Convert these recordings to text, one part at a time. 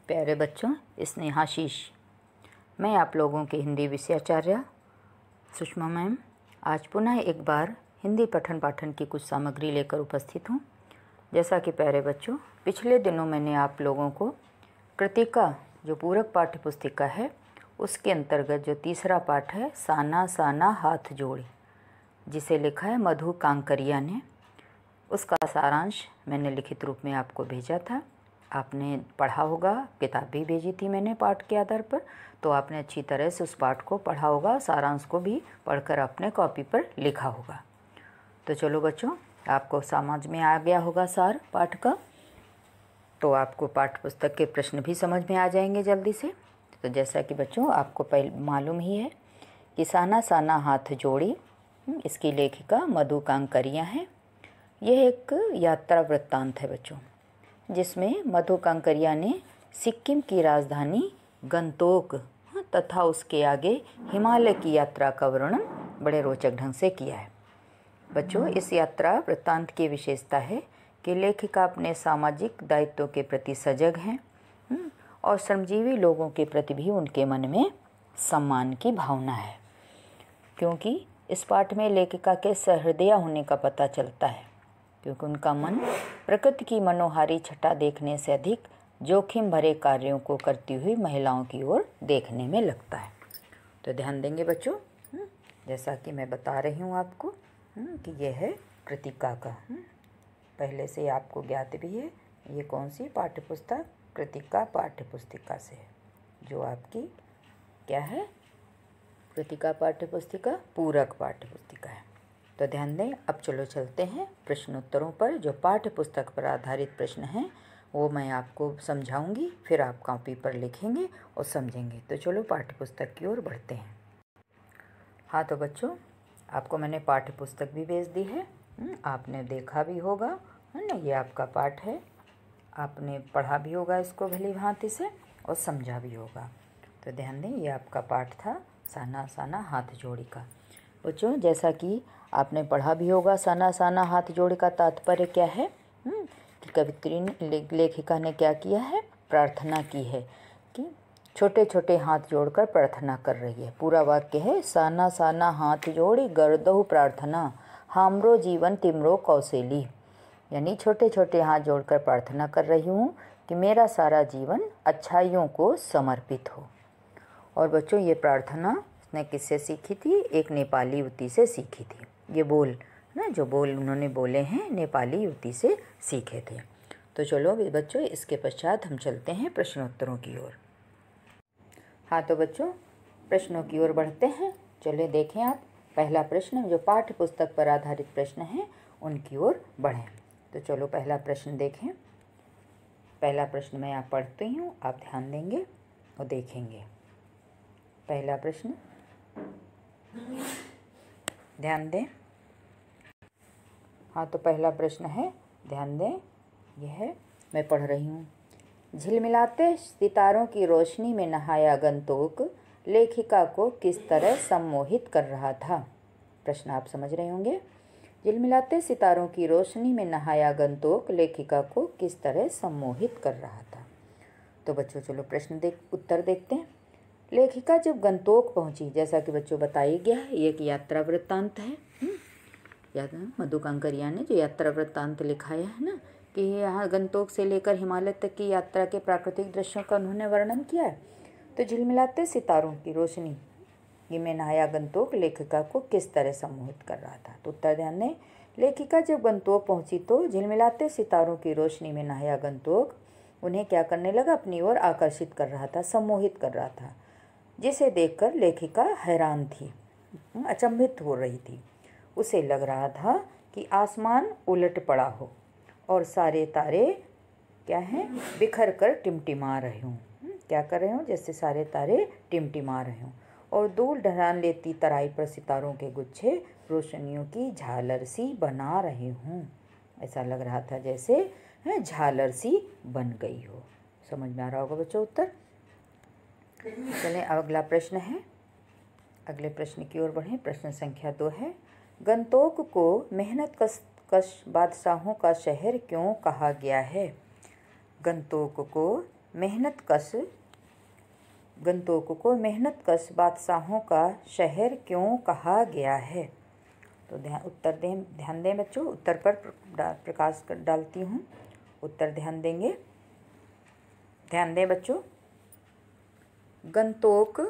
प्यारे बच्चों, स्नेहाशीष। मैं आप लोगों के हिंदी विषयाचार्य सुषमा मैम आज पुनः एक बार हिंदी पठन पाठन की कुछ सामग्री लेकर उपस्थित हूँ। जैसा कि प्यारे बच्चों, पिछले दिनों मैंने आप लोगों को कृतिका जो पूरक पाठ्य पुस्तिका है उसके अंतर्गत जो तीसरा पाठ है साना साना हाथ जोड़े, जिसे लिखा है मधु कांकरिया ने, उसका सारांश मैंने लिखित रूप में आपको भेजा था। आपने पढ़ा होगा, किताब भी भेजी थी मैंने पाठ के आधार पर, तो आपने अच्छी तरह से उस पाठ को पढ़ा होगा, सारांश को भी पढ़कर अपने कॉपी पर लिखा होगा। तो चलो बच्चों, आपको समझ में आ गया होगा सार पाठ का, तो आपको पाठ्य पुस्तक के प्रश्न भी समझ में आ जाएंगे जल्दी से। तो जैसा कि बच्चों आपको पहले मालूम ही है कि साना साना हाथ जोड़ी, इसकी लेखिका मधु कांकरिया है। यह एक यात्रा वृत्तांत है बच्चों, जिसमें मधु कांकरिया ने सिक्किम की राजधानी गंगटोक तथा उसके आगे हिमालय की यात्रा का वर्णन बड़े रोचक ढंग से किया है। बच्चों, इस यात्रा वृत्तांत की विशेषता है कि लेखिका अपने सामाजिक दायित्वों के प्रति सजग हैं और श्रमजीवी लोगों के प्रति भी उनके मन में सम्मान की भावना है, क्योंकि इस पाठ में लेखिका के सहृदय होने का पता चलता है, क्योंकि उनका मन प्रकृति की मनोहारी छटा देखने से अधिक जोखिम भरे कार्यों को करती हुई महिलाओं की ओर देखने में लगता है। तो ध्यान देंगे बच्चों, जैसा कि मैं बता रही हूँ आपको कि यह है कृतिका का, पहले से आपको ज्ञात भी है ये कौन सी पाठ्य पुस्तक, कृतिका पाठ्य पुस्तिका से है, जो आपकी क्या है, कृतिका पाठ्य पुस्तिका पूरक पाठ्य पुस्तिका है। तो ध्यान दें। अब चलो चलते हैं प्रश्नोत्तरों पर। जो पाठ्य पुस्तक पर आधारित प्रश्न हैं वो मैं आपको समझाऊंगी, फिर आप कॉपी पर लिखेंगे और समझेंगे। तो चलो पाठ्य पुस्तक की ओर बढ़ते हैं। हाँ तो बच्चों, आपको मैंने पाठ्य पुस्तक भी भेज दी है, आपने देखा भी होगा, है ना। ये आपका पाठ है, आपने पढ़ा भी होगा इसको भली भांति से और समझा भी होगा। तो ध्यान दें, ये आपका पाठ था साना साना हाथ जोड़ी का। बच्चों, जैसा कि आपने पढ़ा भी होगा, साना साना हाथ जोड़े का तात्पर्य क्या है कि कवित्री लेखिका ने क्या किया है, प्रार्थना की है कि छोटे छोटे हाथ जोड़कर प्रार्थना कर रही है। पूरा वाक्य है साना साना हाथ जोड़ी गर्दहु प्रार्थना हामरो जीवन तिमरो कौशेली, यानी छोटे छोटे हाथ जोड़कर प्रार्थना कर रही हूँ कि मेरा सारा जीवन अच्छाइयों को समर्पित हो। और बच्चों, ये प्रार्थना ने किससे सीखी थी? एक नेपाली युवती से सीखी थी। ये बोल ना, जो बोल उन्होंने बोले हैं नेपाली युवती से सीखे थे। तो चलो बच्चों, इसके पश्चात हम चलते हैं प्रश्नोत्तरों की ओर। हाँ तो बच्चों, प्रश्नों की ओर बढ़ते हैं। चलिए देखें आप, पहला प्रश्न जो पाठ्य पुस्तक पर आधारित प्रश्न हैं उनकी ओर बढ़ें। तो चलो पहला प्रश्न देखें। पहला प्रश्न मैं आप पढ़ती हूँ, आप ध्यान देंगे और देखेंगे। पहला प्रश्न, ध्यान दें। हाँ तो पहला प्रश्न है, ध्यान दें, यह है, मैं पढ़ रही हूँ। झिलमिलाते सितारों की रोशनी में नहाया गंतोक लेखिका को किस तरह सम्मोहित कर रहा था? प्रश्न आप समझ रहे होंगे। झिलमिलाते सितारों की रोशनी में नहाया गंतोक लेखिका को किस तरह सम्मोहित कर रहा था? तो बच्चों चलो प्रश्न उत्तर देखते हैं। लेखिका जब गंतोक पहुंची, जैसा कि बच्चों बताया गया है, ये एक यात्रा वृत्तांत है। याद है मधु कांकरिया ने जो यात्रा वृत्तांत लिखाया है ना, कि यहाँ गंतोक से लेकर हिमालय तक की यात्रा के प्राकृतिक दृश्यों का उन्होंने वर्णन किया है। तो झिलमिलाते सितारों की रोशनी ये में नहाया गंतोक लेखिका को किस तरह सम्मोहित कर रहा था? तो उत्तर ध्यान दें। लेखिका जब गंतोक पहुंची तो झिलमिलाते सितारों की रोशनी में नहाया गंतोक उन्हें क्या करने लगा? अपनी ओर आकर्षित कर रहा था, सम्मोहित कर रहा था, जिसे देखकर लेखिका हैरान थी, अचंभित हो रही थी। उसे लग रहा था कि आसमान उलट पड़ा हो और सारे तारे क्या हैं, बिखर कर टिमटिमा रहे हों। क्या कर रहे हों? जैसे सारे तारे टिमटिमा रहे हों और दूर ढलान लेती तराई पर सितारों के गुच्छे रोशनियों की झालर सी बना रहे हों। ऐसा लग रहा था जैसे झालर सी बन गई हो। समझ में आ रहा होगा बच्चों उत्तर। चलें, अगला प्रश्न है, अगले प्रश्न की ओर बढ़ें। प्रश्न संख्या 2 है, गंतोक को मेहनत कश बादशाहों का शहर क्यों कहा गया है? गंतोक को गंतोक को मेहनतकश बादशाहों का शहर क्यों कहा गया है? तो ध्यान दें बच्चों, उत्तर पर प्रकाश डालती हूँ। उत्तर ध्यान देंगे, ध्यान दें बच्चों। गंतोक,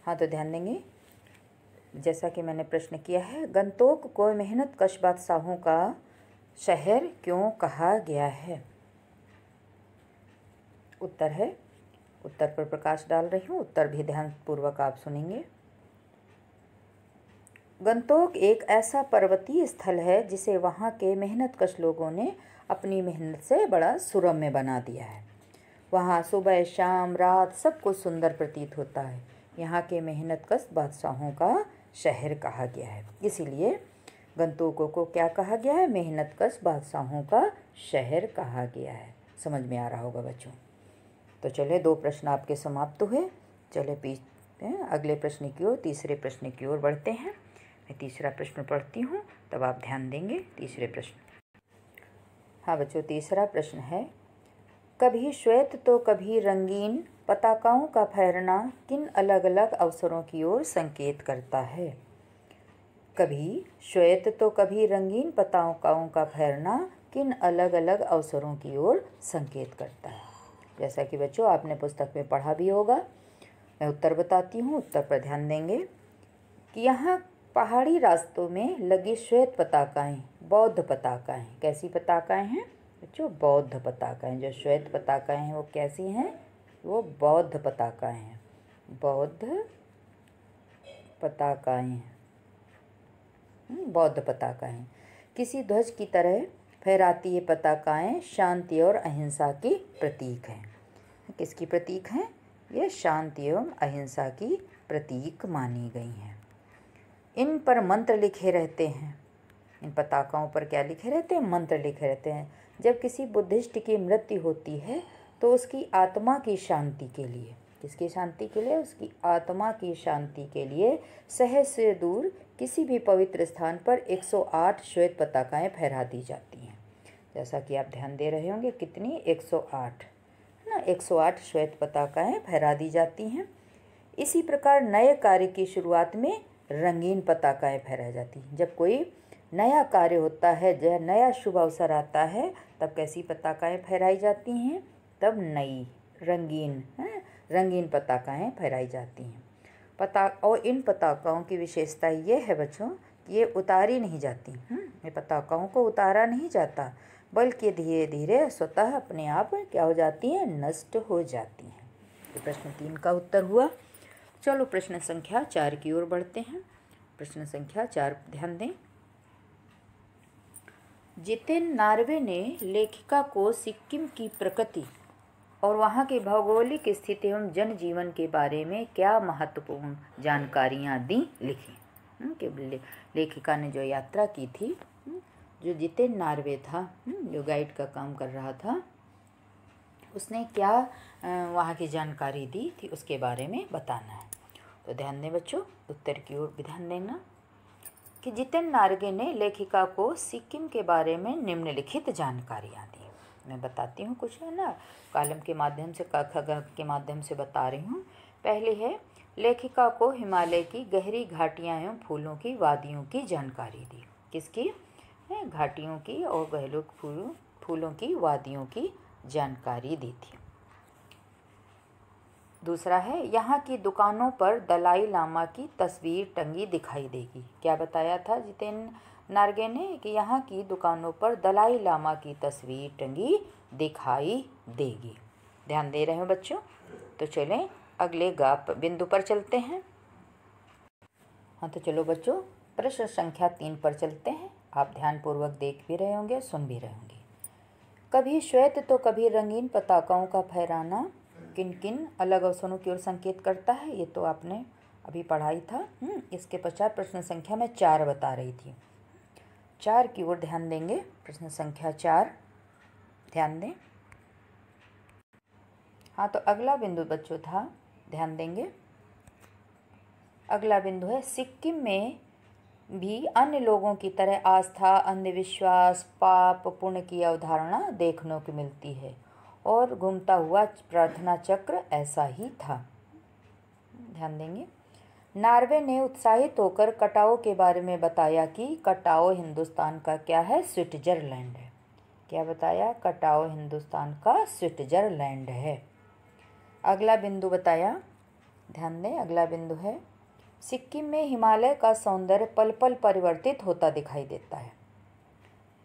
हाँ तो ध्यान देंगे, जैसा कि मैंने प्रश्न किया है, गंतोक को मेहनतकश बादशाहों का शहर क्यों कहा गया है? उत्तर है, उत्तर पर प्रकाश डाल रही हूँ, उत्तर भी ध्यानपूर्वक आप सुनेंगे। गंतोक एक ऐसा पर्वतीय स्थल है जिसे वहाँ के मेहनतकश लोगों ने अपनी मेहनत से बड़ा सुरम्य बना दिया है। वहाँ सुबह शाम रात सब कुछ सुंदर प्रतीत होता है। यहाँ के मेहनतकश बादशाहों का शहर कहा गया है, इसीलिए गंतोक को क्या कहा गया है? मेहनतकश बादशाहों का शहर कहा गया है। समझ में आ रहा होगा बच्चों। तो चले, 2 प्रश्न आपके समाप्त हुए। चले अगले प्रश्न की ओर, तीसरे प्रश्न की ओर बढ़ते हैं। मैं तीसरा प्रश्न पढ़ती हूँ, तब आप ध्यान देंगे। तीसरे प्रश्न, हाँ बच्चों, तीसरा प्रश्न है, कभी श्वेत तो कभी रंगीन पताकाओं का फहरना किन अलग अलग अवसरों की ओर संकेत करता है? कभी श्वेत तो कभी रंगीन पताकाओं का फहरना किन अलग अलग अवसरों की ओर संकेत करता है? जैसा कि बच्चों आपने पुस्तक में पढ़ा भी होगा, मैं उत्तर बताती हूँ। उत्तर पर ध्यान देंगे कि यहाँ पहाड़ी रास्तों में लगी श्वेत पताकाएं बौद्ध पताकाएं। कैसी पताकाएं हैं बच्चों? बौद्ध पताकाएं। जो श्वेत पताकाएं हैं वो कैसी हैं? वो बौद्ध पताकाएं हैं। बौद्ध पताकाएं हैं, बौद्ध पताकाएं। किसी ध्वज की तरह फहराती ये पताकाएं शांति और अहिंसा की प्रतीक हैं। किसकी प्रतीक हैं? ये शांति एवं अहिंसा की प्रतीक मानी गई हैं। इन पर मंत्र लिखे रहते हैं। इन पताकाओं पर क्या लिखे रहते हैं? मंत्र लिखे रहते हैं। जब किसी बुद्धिस्ट की मृत्यु होती है तो उसकी आत्मा की शांति के लिए, किसकी शांति के लिए? उसकी आत्मा की शांति के लिए शहर से दूर किसी भी पवित्र स्थान पर 108 श्वेत पताकाएं फहरा दी जाती हैं। जैसा कि आप ध्यान दे रहे होंगे, कितनी? 108 है ना, 108 श्वेत पताकाएं फहरा दी जाती हैं। इसी प्रकार नए कार्य की शुरुआत में रंगीन पताकाएं फहराई जाती हैं। जब कोई नया कार्य होता है, जब नया शुभ अवसर आता है, तब कैसी पताकाएं फहराई जाती हैं? तब नई रंगीन पताकाएं फहराई जाती हैं। और इन पताकाओं की विशेषता ये है बच्चों, ये उतारी नहीं जाती। ये पताकाओं को उतारा नहीं जाता, बल्कि धीरे धीरे स्वतः अपने आप क्या हो जाती हैं? नष्ट हो जाती हैं। तो प्रश्न 3 का उत्तर हुआ। चलो प्रश्न संख्या 4 की ओर बढ़ते हैं। प्रश्न संख्या 4 ध्यान दें। जितेन नार्वे ने लेखिका को सिक्किम की प्रकृति और वहाँ की भौगोलिक स्थिति एवं जनजीवन के बारे में क्या महत्वपूर्ण जानकारियाँ दी? लिखी। कि लेखिका ने जो यात्रा की थी, जो जितेन नार्वे था, जो गाइड का काम कर रहा था, उसने क्या वहाँ की जानकारी दी थी, उसके बारे में बताना है। तो ध्यान दें बच्चों, उत्तर की ओर भी ध्यान देना कि जितेन नार्वे ने लेखिका को सिक्किम के बारे में निम्नलिखित जानकारियाँ दी। मैं बताती हूँ कुछ, है ना, कॉलम के माध्यम से, क ख ग के माध्यम से बता रही हूँ। पहली है, लेखिका को हिमालय की गहरी घाटियाँ एवं फूलों की वादियों की जानकारी दी। किसकी? घाटियों की और गहरे फूलों की वादियों की जानकारी दी थी। दूसरा है, यहाँ की दुकानों पर दलाई लामा की तस्वीर टंगी दिखाई देगी। क्या बताया था जितेन नार्वे ने? कि यहाँ की दुकानों पर दलाई लामा की तस्वीर टंगी दिखाई देगी। ध्यान दे रहे हो बच्चों? तो चलें अगले बिंदु पर चलते हैं। हाँ तो चलो बच्चों, प्रश्न संख्या 3 पर चलते हैं। आप ध्यानपूर्वक देख भी रहे होंगे, सुन भी रहे होंगे। कभी श्वेत तो कभी रंगीन पताकाओं का फहराना किन किन अलग अवसरों की ओर संकेत करता है? ये तो आपने अभी पढ़ाई था। इसके पश्चात प्रश्न संख्या मैं 4 बता रही थी। 4 की ओर ध्यान देंगे। प्रश्न संख्या 4 ध्यान दें। हाँ तो अगला बिंदु बच्चों था, ध्यान देंगे। अगला बिंदु है, सिक्किम में भी अन्य लोगों की तरह आस्था, अंधविश्वास, पाप पुण्य की अवधारणा देखने को मिलती है और घूमता हुआ प्रार्थना चक्र ऐसा ही था। ध्यान देंगे। नार्वे ने उत्साहित होकर कटाओ के बारे में बताया कि कटाओ हिंदुस्तान का क्या है, स्विट्जरलैंड है। क्या बताया? कटाओ हिंदुस्तान का स्विट्जरलैंड है। अगला बिंदु बताया, ध्यान दें, अगला बिंदु है सिक्किम में हिमालय का सौंदर्य पल पल परिवर्तित होता दिखाई देता है।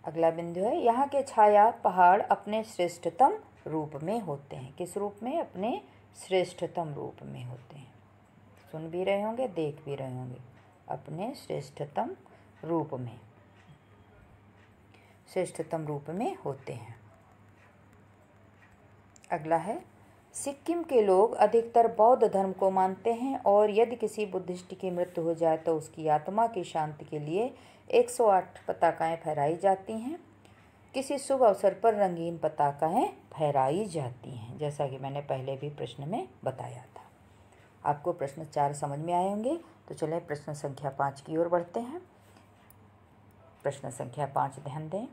अगला बिंदु है यहाँ के छाया पहाड़ अपने श्रेष्ठतम रूप में होते हैं। किस रूप में? अपने श्रेष्ठतम रूप में होते हैं। सुन भी रहे होंगे, देख भी रहे होंगे। अपने श्रेष्ठतम रूप में, श्रेष्ठतम रूप में होते हैं। अगला है सिक्किम के लोग अधिकतर बौद्ध धर्म को मानते हैं और यदि किसी बुद्धिस्ट की मृत्यु हो जाए तो उसकी आत्मा की शांति के लिए 108 पताकाएं फहराई जाती हैं। किसी शुभ अवसर पर रंगीन पताकाएं फहराई जाती हैं, जैसा कि मैंने पहले भी प्रश्न में बताया था। आपको प्रश्न 4 समझ में आए होंगे। तो चलें प्रश्न संख्या 5 की ओर बढ़ते हैं। प्रश्न संख्या 5 ध्यान दें।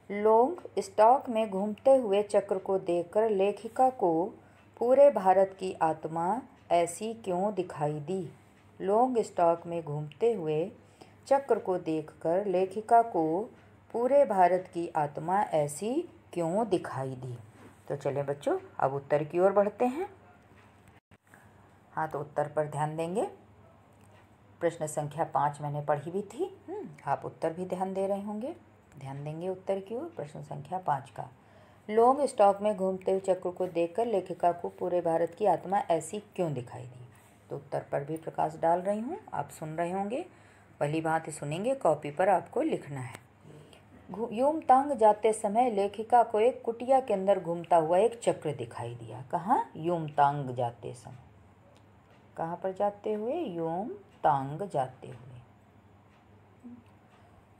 लॉन्ग स्टॉक में घूमते हुए चक्र को देखकर लेखिका को पूरे भारत की आत्मा ऐसी क्यों दिखाई दी? लॉन्ग स्टॉक में घूमते हुए चक्र को देखकर लेखिका को पूरे भारत की आत्मा ऐसी क्यों दिखाई दी? तो चलिए बच्चों अब उत्तर की ओर बढ़ते हैं। हाँ, तो उत्तर पर ध्यान देंगे। प्रश्न संख्या 5 मैंने पढ़ी भी थी। आप उत्तर भी ध्यान दे रहे होंगे। ध्यान देंगे उत्तर की ओर। प्रश्न संख्या 5 का, लॉन्ग स्टॉक में घूमते हुए चक्र को देखकर लेखिका को पूरे भारत की आत्मा ऐसी क्यों दिखाई दी? तो उत्तर पर भी प्रकाश डाल रही हूँ, आप सुन रहे होंगे। भली भांति सुनेंगे, कॉपी पर आपको लिखना है। युमतांग जाते समय लेखिका को एक कुटिया के अंदर घूमता हुआ एक चक्र दिखाई दिया। कहाँ? युमतांग जाते समय। कहाँ पर जाते हुए? युमतांग जाते हुए।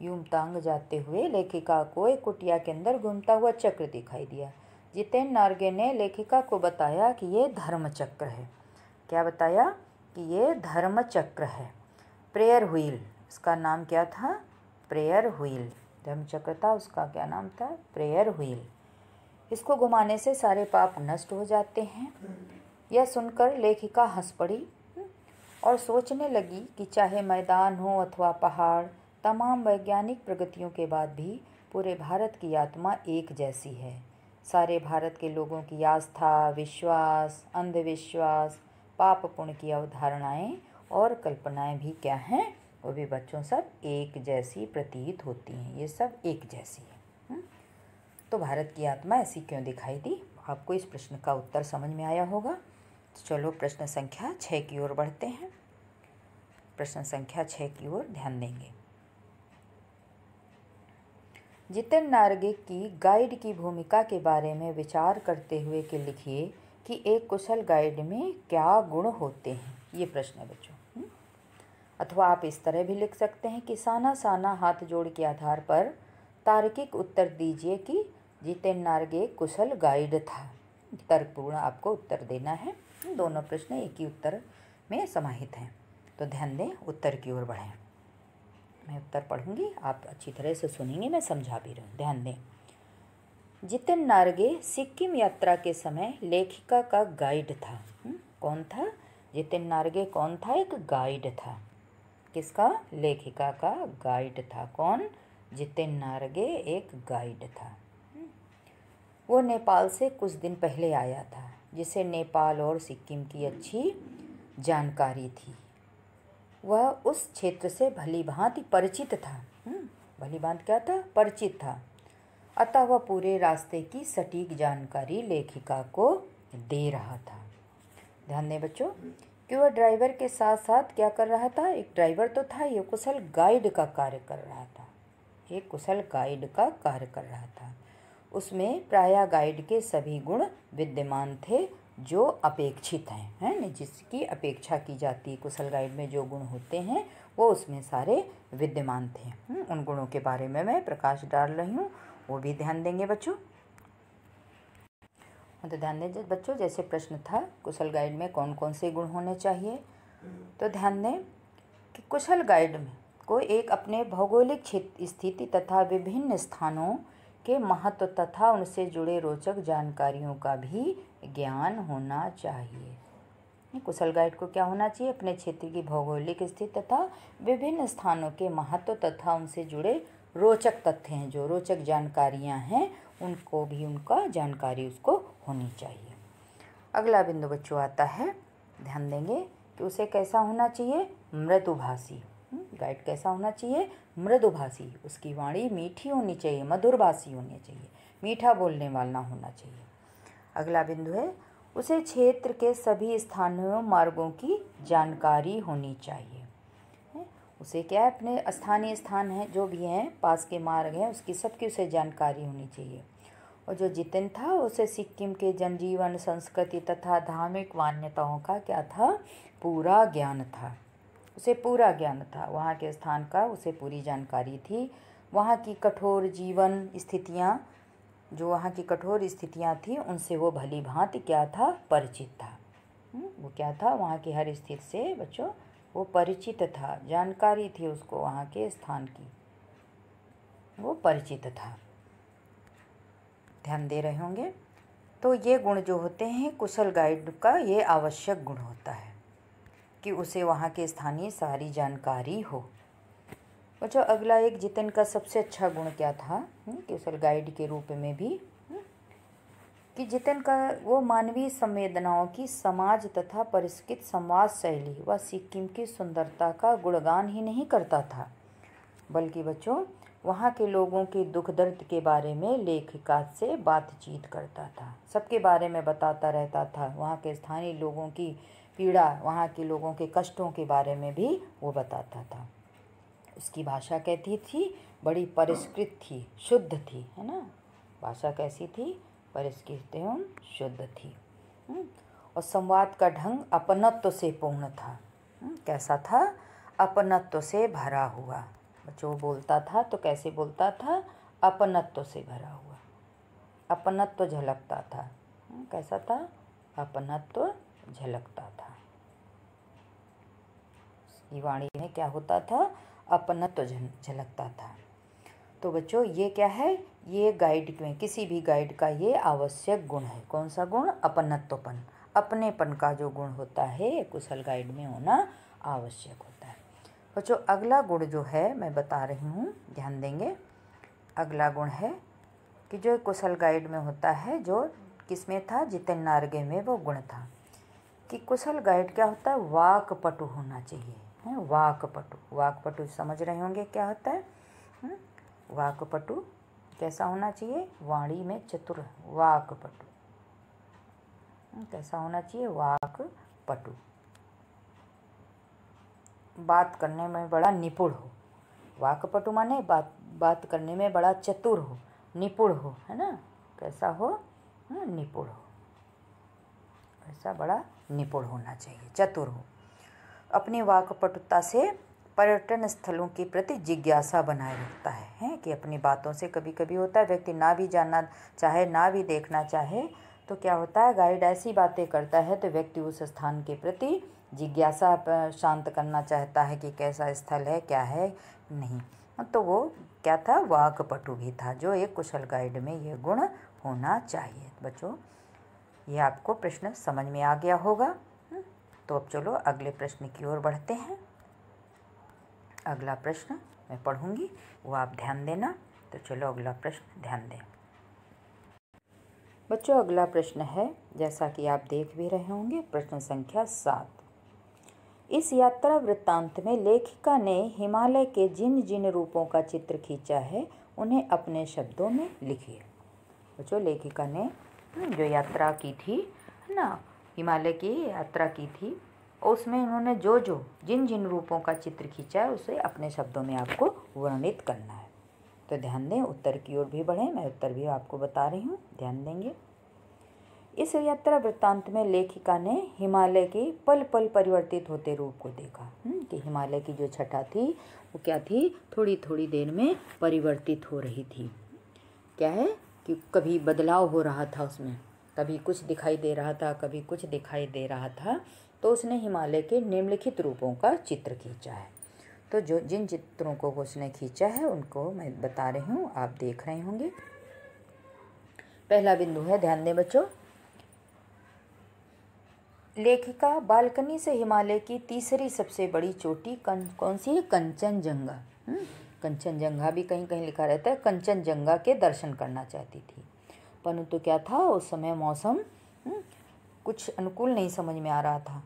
युमतांग जाते हुए लेखिका को एक कुटिया के अंदर घूमता हुआ चक्र दिखाई दिया। जितेन नार्गे ने लेखिका को बताया कि ये धर्म चक्र है। क्या बताया? कि ये धर्म चक्र है। प्रेयर व्हील, इसका नाम क्या था? Prayer wheel. धर्म चक्र था, उसका क्या नाम था? Prayer wheel. इसको घुमाने से सारे पाप नष्ट हो जाते हैं। यह सुनकर लेखिका हंस पड़ी और सोचने लगी कि चाहे मैदान हो अथवा पहाड़, तमाम वैज्ञानिक प्रगतियों के बाद भी पूरे भारत की आत्मा एक जैसी है। सारे भारत के लोगों की आस्था, विश्वास, अंधविश्वास, पाप पुण्य की अवधारणाएं और कल्पनाएं भी क्या हैं? वो भी बच्चों सब एक जैसी प्रतीत होती हैं। ये सब एक जैसी है। तो भारत की आत्मा ऐसी क्यों दिखाई दी? आपको इस प्रश्न का उत्तर समझ में आया होगा। तो चलो प्रश्न संख्या 6 की ओर बढ़ते हैं। प्रश्न संख्या 6 की ओर ध्यान देंगे। जितेन नार्गे की गाइड की भूमिका के बारे में विचार करते हुए कि लिखिए कि एक कुशल गाइड में क्या गुण होते हैं। ये प्रश्न है बच्चों। अथवा आप इस तरह भी लिख सकते हैं कि साना साना हाथ जोड़ के आधार पर तार्किक उत्तर दीजिए कि जितेन नार्गे कुशल गाइड था। तर्कपूर्ण आपको उत्तर देना है। दोनों प्रश्न एक ही उत्तर में समाहित हैं। तो ध्यान दें, उत्तर की ओर बढ़ें। मैं उत्तर पढ़ूंगी, आप अच्छी तरह से सुनेंगे, मैं समझा भी रही हूँ। ध्यान दें। जितेन नार्गे सिक्किम यात्रा के समय लेखिका का गाइड था। कौन था? जितेन नार्गे कौन था? एक गाइड था। किसका? लेखिका का गाइड था। कौन? जितेन नार्गे एक गाइड था। वो नेपाल से कुछ दिन पहले आया था, जिसे नेपाल और सिक्किम की अच्छी जानकारी थी। वह उस क्षेत्र से भली भांति परिचित था। भली भांति क्या था? परिचित था। अतः वह पूरे रास्ते की सटीक जानकारी लेखिका को दे रहा था। ध्यान दें बच्चों कि वह ड्राइवर के साथ साथ क्या कर रहा था? एक ड्राइवर तो था, ये कुशल गाइड का कार्य कर रहा था। एक कुशल गाइड का कार्य कर रहा था। उसमें प्रायः गाइड के सभी गुण विद्यमान थे जो अपेक्षित हैं, है न, जिसकी अपेक्षा की जाती है। कुशल गाइड में जो गुण होते हैं वो उसमें सारे विद्यमान थे। उन गुणों के बारे में मैं प्रकाश डाल रही हूँ, वो भी ध्यान देंगे बच्चों। तो ध्यान दें बच्चों, जैसे प्रश्न था कुशल गाइड में कौन कौन से गुण होने चाहिए, तो ध्यान दें कि कुशल गाइड में को एक अपने भौगोलिक स्थिति तथा विभिन्न स्थानों के महत्व तथा उनसे जुड़े रोचक जानकारियों का भी ज्ञान होना चाहिए। कुशल गाइड को क्या होना चाहिए? अपने क्षेत्र की भौगोलिक स्थिति तथा विभिन्न स्थानों के महत्व तथा उनसे जुड़े रोचक तथ्य हैं, जो रोचक जानकारियां हैं, उनको भी उनका जानकारी उसको होनी चाहिए। अगला बिंदु बच्चों आता है, ध्यान देंगे कि उसे कैसा होना चाहिए? मृदुभाषी। गाइड कैसा होना चाहिए? मृदुभाषी। उसकी वाणी मीठी होनी चाहिए, मधुरभाषी होनी चाहिए, मीठा बोलने वाला होना चाहिए। अगला बिंदु है, उसे क्षेत्र के सभी स्थानों एवं मार्गों की जानकारी होनी चाहिए। उसे क्या है? अपने स्थानीय स्थान हैं जो भी हैं, पास के मार्ग हैं, उसकी सबकी उसे जानकारी होनी चाहिए। और जो जितेन था उसे सिक्किम के जनजीवन, संस्कृति तथा धार्मिक मान्यताओं का क्या था? पूरा ज्ञान था। उसे पूरा ज्ञान था, वहाँ के स्थान का उसे पूरी जानकारी थी। वहाँ की कठोर जीवन स्थितियाँ, जो वहाँ की कठोर स्थितियाँ थी, उनसे वो भली भांति क्या था? परिचित था। वो क्या था? वहाँ की हर स्थिति से बच्चों वो परिचित था, जानकारी थी उसको वहाँ के स्थान की, वो परिचित था। ध्यान दे रहे होंगे। तो ये गुण जो होते हैं कुशल गाइड का, ये आवश्यक गुण होता है कि उसे वहाँ के स्थानीय सारी जानकारी हो। बच्चों अगला एक जितेन का सबसे अच्छा गुण क्या था कुशल गाइड के रूप में भी, कि जितेन का वो मानवीय संवेदनाओं की समाज तथा परिष्कृत संवाद शैली व सिक्किम की सुंदरता का गुणगान ही नहीं करता था, बल्कि बच्चों वहाँ के लोगों के दुख दर्द के बारे में लेखिका से बातचीत करता था, सबके बारे में बताता रहता था। वहाँ के स्थानीय लोगों की पीड़ा, वहाँ के लोगों के कष्टों के बारे में भी वो बताता था। उसकी भाषा कैसी थी? बड़ी परिष्कृत थी, शुद्ध थी, है ना। भाषा कैसी थी? परिष्कृत एवं शुद्ध थी। और संवाद का ढंग अपनत्व से पूर्ण था। कैसा था? अपनत्व से भरा हुआ। बच्चों बोलता था तो कैसे बोलता था? अपनत्व से भरा हुआ, अपनत्व झलकता था। कैसा था? अपनत्व झलकता था। उसकी वाणी में क्या होता था? अपनत्व झलकता था। तो बच्चों ये क्या है? ये गाइड में, किसी भी गाइड का ये आवश्यक गुण है। कौन सा गुण? अपनत्वपन, अपनेपन का जो गुण होता है कुशल गाइड में होना आवश्यक होता है। बच्चों अगला गुण जो है मैं बता रही हूँ, ध्यान देंगे। अगला गुण है कि जो कुशल गाइड में होता है, जो किसमें था? जितेन नारगे में वो गुण था कि कुशल गाइड क्या होता है? वाक्पटु होना चाहिए, है वाक्पटु। वाक्पटु समझ रहे होंगे क्या होता है? वाक्पटु कैसा होना चाहिए? वाणी में चतुर, वाक्पटु। कैसा होना चाहिए? वाक्पटु। बात करने में बड़ा निपुण हो। वाक्पटु माने बात करने में बड़ा चतुर हो, निपुण हो, है ना। कैसा हो? निपुण हो। ऐसा बड़ा निपुण होना चाहिए, चतुर हो। अपनी वाक्पटुता से पर्यटन स्थलों के प्रति जिज्ञासा बनाए रखता है कि अपनी बातों से कभी कभी होता है व्यक्ति ना भी जानना चाहे, ना भी देखना चाहे, तो क्या होता है? गाइड ऐसी बातें करता है तो व्यक्ति उस स्थान के प्रति जिज्ञासा शांत करना चाहता है कि कैसा स्थल है, क्या है, नहीं। तो वो क्या था? वाक्पटु भी था, जो एक कुशल गाइड में ये गुण होना चाहिए। बच्चों ये आपको प्रश्न समझ में आ गया होगा। तो अब चलो अगले प्रश्न की ओर बढ़ते हैं। अगला प्रश्न मैं पढ़ूंगी, वो आप ध्यान देना। तो चलो अगला प्रश्न ध्यान दें। बच्चों अगला प्रश्न है, जैसा कि आप देख भी रहे होंगे, प्रश्न संख्या 7। इस यात्रा वृत्तांत में लेखिका ने हिमालय के जिन जिन रूपों का चित्र खींचा है उन्हें अपने शब्दों में लिखिए। बच्चों लेखिका ने जो यात्रा की थी, है ना, हिमालय की यात्रा की थी, उसमें उन्होंने जो जिन जिन रूपों का चित्र खींचा है उसे अपने शब्दों में आपको वर्णित करना है। तो ध्यान दें, उत्तर की ओर भी बढ़ें, मैं उत्तर भी आपको बता रही हूँ, ध्यान देंगे। इस यात्रा वृत्तांत में लेखिका ने हिमालय के पल पल परिवर्तित होते रूप को देखा कि हिमालय की जो छटा थी वो क्या थी? थोड़ी थोड़ी देर में परिवर्तित हो रही थी। क्या है कि कभी बदलाव हो रहा था उसमें, कभी कुछ दिखाई दे रहा था, कभी कुछ दिखाई दे रहा था। तो उसने हिमालय के निम्नलिखित रूपों का चित्र खींचा है। तो जो जिन चित्रों को उसने खींचा है उनको मैं बता रही हूँ, आप देख रहे होंगे। पहला बिंदु है, ध्यान दें बच्चों, लेखिका बालकनी से हिमालय की तीसरी सबसे बड़ी चोटी कौन सी है? कंचनजंगा। कंचनजंगा भी कहीं कहीं लिखा रहता है, कंचनजंगा के दर्शन करना चाहती थी, परंतु क्या था, उस समय मौसम कुछ अनुकूल नहीं समझ में आ रहा था।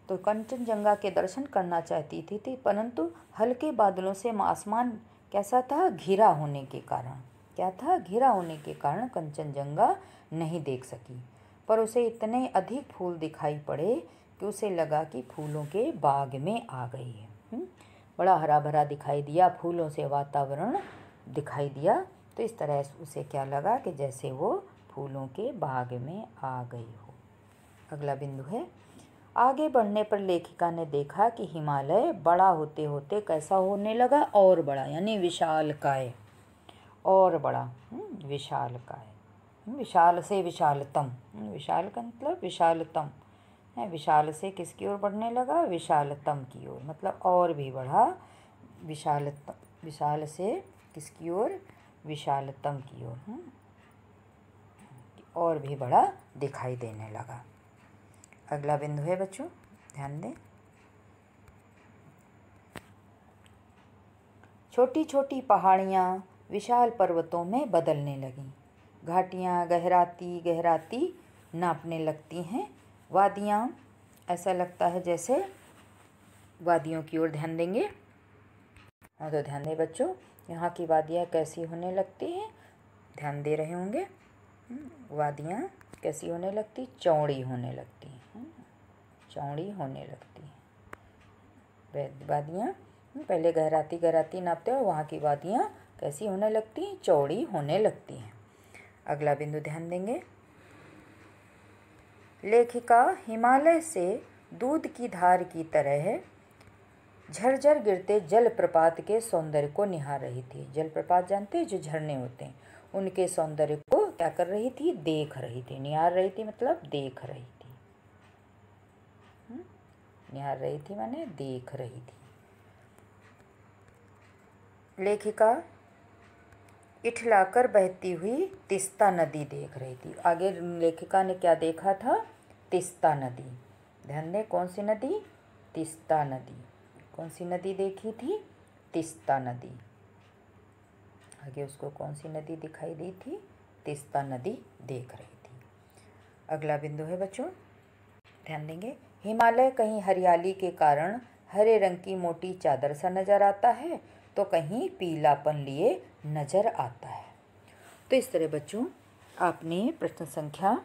तो कंचनजंगा के दर्शन करना चाहती थी, परंतु हल्के बादलों से आसमान कैसा था? घिरा होने के कारण। क्या था? घिरा होने के कारण कंचनजंगा नहीं देख सकी। पर उसे इतने अधिक फूल दिखाई पड़े कि उसे लगा कि फूलों के बाग में आ गई है। बड़ा हरा भरा दिखाई दिया, फूलों से वातावरण दिखाई दिया, तो इस तरह उसे क्या लगा कि जैसे वो फूलों के बाग में आ गई हो। अगला बिंदु है, आगे बढ़ने पर लेखिका ने देखा कि हिमालय बड़ा होते होते कैसा होने लगा? और बड़ा, यानी विशालकाय, और बड़ा, विशालकाय, विशाल से विशालतम, विशाल का मतलब विशालतम है, विशाल से किसकी ओर बढ़ने लगा? विशालतम की ओर, मतलब और भी बढ़ा, विशालतम, विशाल से किसकी ओर? विशालतम की ओर, और भी बड़ा दिखाई देने लगा। अगला बिंदु है बच्चों, ध्यान दें, छोटी छोटी पहाड़ियाँ विशाल पर्वतों में बदलने लगीं, घाटियाँ गहराती गहराती नापने लगती हैं, वादियाँ ऐसा लगता है जैसे वादियों की ओर ध्यान देंगे। हाँ, तो ध्यान दें बच्चों, यहाँ की वादियाँ कैसी होने लगती हैं? ध्यान दे रहे होंगे। वादियाँ कैसी होने लगती? चौड़ी होने लगती हैं, चौड़ी होने लगती हैं वादियाँ। पहले गहराती गहराती नापते हैं और वहाँ की वादियाँ कैसी होने लगती हैं? चौड़ी होने लगती हैं। अगला बिंदु ध्यान देंगे, लेखिका हिमालय से दूध की धार की तरह झरझर गिरते जलप्रपात के सौंदर्य को निहार रही थी। जलप्रपात जानते हैं, जो झरने होते हैं, उनके सौंदर्य को क्या कर रही थी? देख रही थी। निहार रही थी मतलब देख रही थी। निहार रही थी माने देख रही थी। लेखिका इठलाकर बहती हुई तिस्ता नदी देख रही थी। आगे लेखिका ने क्या देखा था? तिस्ता नदी। ध्यान दें, कौन सी नदी? तिस्ता नदी। कौन सी नदी देखी थी? तिस्ता नदी। आगे उसको कौन सी नदी दिखाई दी थी? तिस्ता नदी देख रही थी। अगला बिंदु है बच्चों, ध्यान देंगे, हिमालय कहीं हरियाली के कारण हरे रंग की मोटी चादर सा नजर आता है, तो कहीं पीलापन लिए नजर आता है। तो इस तरह बच्चों आपने प्रश्न संख्या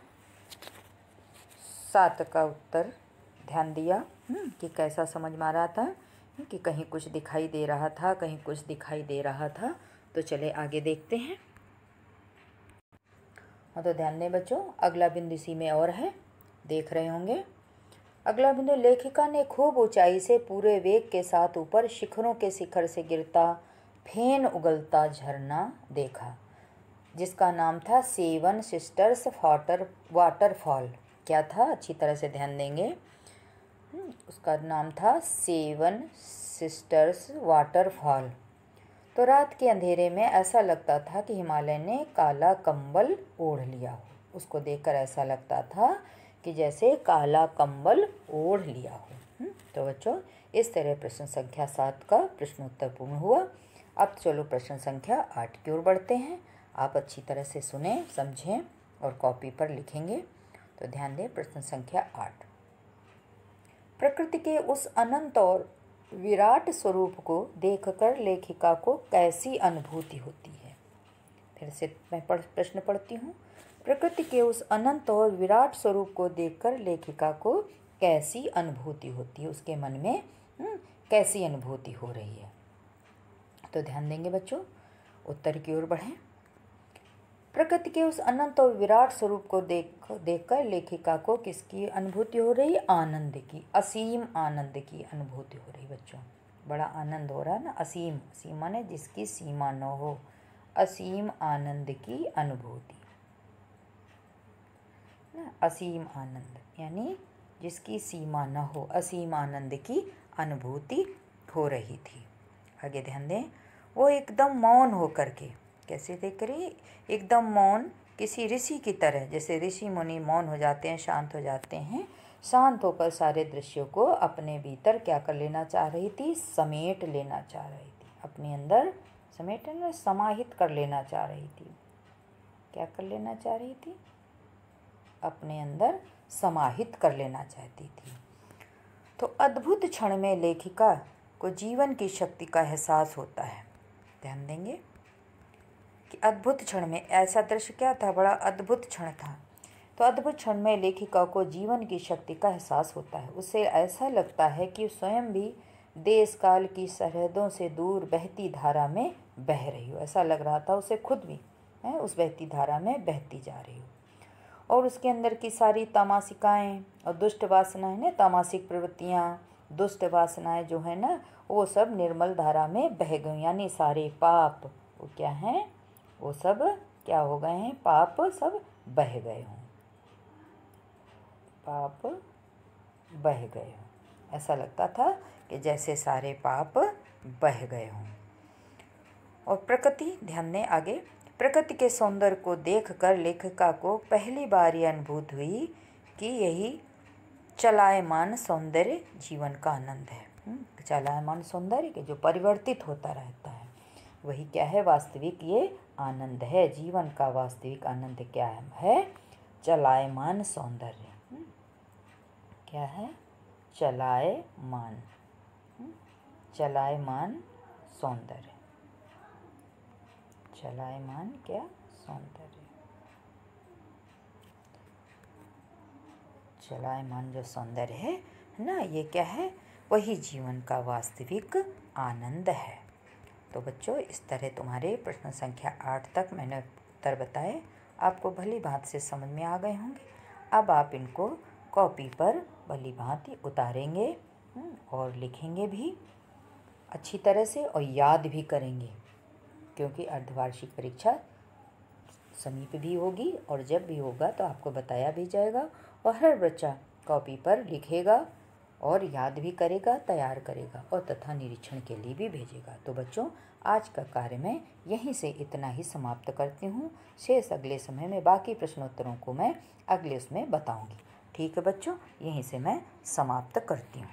7 का उत्तर ध्यान दिया कि कैसा समझ में आ रहा था, कि कहीं कुछ दिखाई दे रहा था, कहीं कुछ दिखाई दे रहा था। तो चले आगे देखते हैं। हाँ, तो ध्यान दें बच्चों, अगला बिंदु इसी में और है, देख रहे होंगे। अगला बिंदु, लेखिका ने खूब ऊंचाई से पूरे वेग के साथ ऊपर शिखरों के शिखर से गिरता फेन उगलता झरना देखा, जिसका नाम था सेवन सिस्टर्स वाटरफॉल। क्या था? अच्छी तरह से ध्यान देंगे, उसका नाम था सेवन सिस्टर्स वाटरफॉल। तो रात के अंधेरे में ऐसा लगता था कि हिमालय ने काला कंबल ओढ़ लिया हो। उसको देखकर ऐसा लगता था कि जैसे काला कंबल ओढ़ लिया हो। तो बच्चों इस तरह प्रश्न संख्या 7 का प्रश्नोत्तर पूर्ण हुआ। अब चलो प्रश्न संख्या 8 की ओर बढ़ते हैं। आप अच्छी तरह से सुने, समझें और कॉपी पर लिखेंगे। तो ध्यान दें, प्रश्न संख्या 8, प्रकृति के उस अनंत और विराट स्वरूप को देखकर लेखिका को कैसी अनुभूति होती है? फिर से मैं प्रश्न पढ़ती हूँ। प्रकृति के उस अनंत और विराट स्वरूप को देखकर लेखिका को कैसी अनुभूति होती है? उसके मन में कैसी अनुभूति हो रही है? तो ध्यान देंगे बच्चों, उत्तर की ओर बढ़ें। प्रकृति के उस अनंत और विराट स्वरूप को देखकर लेखिका को किसकी अनुभूति हो रही? आनंद की, असीम आनंद की अनुभूति हो रही। बच्चों बड़ा आनंद हो रहा है ना। असीम, असीम माने जिसकी सीमा न हो, असीम आनंद की अनुभूति ना। असीम आनंद यानी जिसकी सीमा न हो, असीम आनंद की अनुभूति हो रही थी। आगे ध्यान दें, वो एकदम मौन होकर के, कैसे देख रही, एकदम मौन, किसी ऋषि की तरह, जैसे ऋषि मुनि मौन हो जाते हैं, शांत हो जाते हैं, शांत होकर सारे दृश्यों को अपने भीतर क्या कर लेना चाह रही थी, समेट लेना चाह रही थी, अपने अंदर समेटना, समाहित कर लेना चाह रही थी। क्या कर लेना चाह रही थी, अपने अंदर समाहित कर लेना चाहती थी। तो अद्भुत क्षण में लेखिका को जीवन की शक्ति का एहसास होता है। ध्यान देंगे कि अद्भुत क्षण में, ऐसा दृश्य क्या था, बड़ा अद्भुत क्षण था। तो अद्भुत क्षण में लेखिका को जीवन की शक्ति का एहसास होता है। उसे ऐसा लगता है कि स्वयं भी देश काल की सरहदों से दूर बहती धारा में बह रही हो। ऐसा लग रहा था उसे खुद भी, है, उस बहती धारा में बहती जा रही हो, और उसके अंदर की सारी तामसिकाएँ और दुष्ट वासनाएं ना, तामसिक प्रवृत्तियाँ, दुष्ट वासनाएं जो है ना, वो सब निर्मल धारा में बह गई। यानी सारे पाप वो क्या हैं, वो सब क्या हो गए हैं, पाप सब बह गए हों, पाप बह गए हों। ऐसा लगता था कि जैसे सारे पाप बह गए हों। और प्रकृति, ध्यान दें आगे, प्रकृति के सौंदर्य को देखकर लेखिका को पहली बार ये अनुभूत हुई कि यही चलायमान सौंदर्य जीवन का आनंद है। चलायमान सौंदर्य के जो परिवर्तित होता रहता है, वही क्या है, वास्तविक ये आनंद है। जीवन का वास्तविक आनंद क्या है, चलायमान सौंदर्य। क्या है, चलायमान, चलायमान सौंदर्य, चलायमान क्या, सौंदर्य, चलायमान जो सौंदर्य है ना, ये क्या है, वही जीवन का वास्तविक आनंद है। तो बच्चों, इस तरह तुम्हारे प्रश्न संख्या 8 तक मैंने उत्तर बताए, आपको भली भांति से समझ में आ गए होंगे। अब आप इनको कॉपी पर भली भांति उतारेंगे और लिखेंगे भी अच्छी तरह से, और याद भी करेंगे, क्योंकि अर्धवार्षिक परीक्षा समीप भी होगी, और जब भी होगा तो आपको बताया भी जाएगा, और हर बच्चा कॉपी पर लिखेगा और याद भी करेगा, तैयार करेगा, और तथा निरीक्षण के लिए भी भेजेगा। तो बच्चों, आज का कार्य मैं यहीं से इतना ही समाप्त करती हूँ। शेष अगले समय में बाकी प्रश्नोत्तरों को मैं अगले उसमें बताऊँगी। ठीक है बच्चों, यहीं से मैं समाप्त करती हूँ।